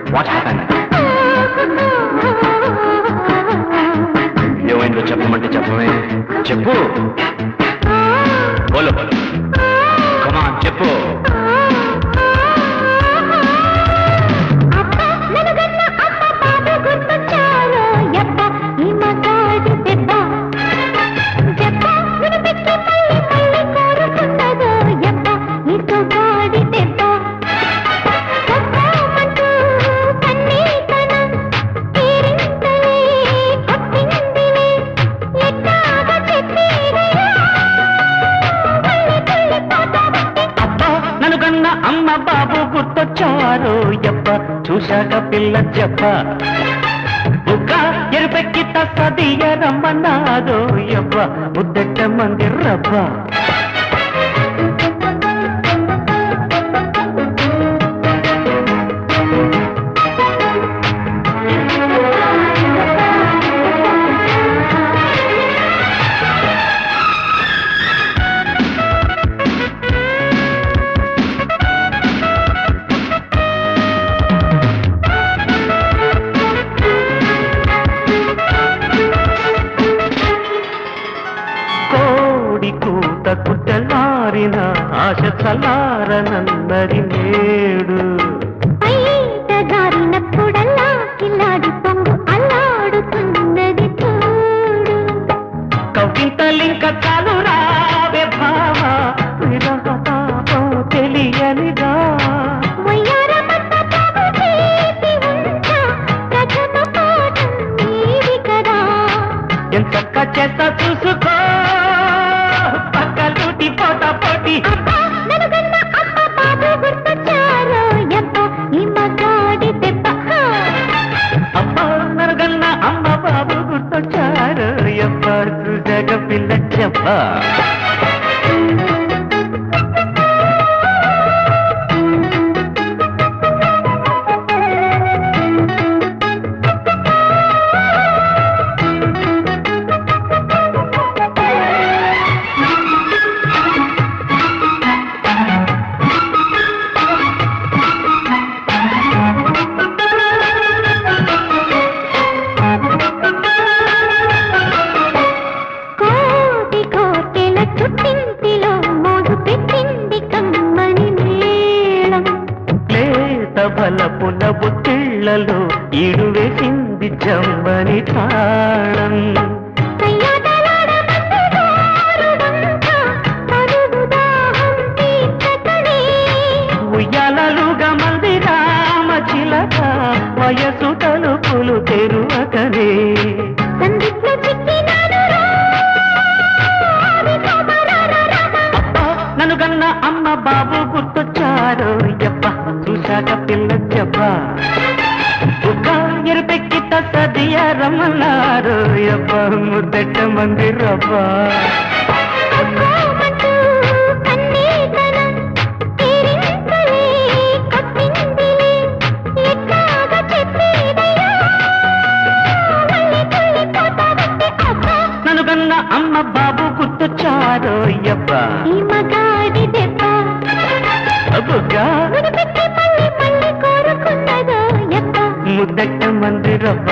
What happened? ఏమైందో చెప్పమంటే చెప్పమే. చెప్పు. బోలో బోలో. Come on, చెప్పు. అమ్మ బాబు గుర్తొచ్చారు యప్ప చూశాక పిల్ల చెప్ప బుగ్గ ఎరుపెక్కి తసదియ రమ్మన్నాదో యవ్వ ముద్దెట్ట మంది రవ్వ కుట్టలారిన ఆశ చల్లారనందరి నేడు జారినప్పుడల్లా కిల్లాడి పొంగు అల్లాడుతున్నది చూడు కవితలింక చాలు రావే భావ విరహతాపం తెలియనిగా ఎంతక్క చేస్తా చూసుకో పక్కలుటి పోటా పోటీ అమ్మ నరగన్న అమ్మ బాబు గుర్తొచ్చారు యప్ప చూసాక పిల్ల చెప్ప బలపుల బుట్టిళ్లలో ఈడు వేసింది జంబని తాళం ఉయ్యాలలుగా మంది రామ చిలక వయసు తలుపులు తెరువకనే నన్ను గన్న అమ్మ బాబు గుర్తొచ్చారు యప్ప చూశాక పిల్ల చెప్ప బుగ్గ ఎరుపెక్కి తసదియ రమ్మన్నారు యప్ప ముద్దెట్ట మంది రవ్వ నన్ను గన్న అమ్మ బాబు గుర్తొచ్చారు యప్ప ముద్దట్ట మంది రవ్వ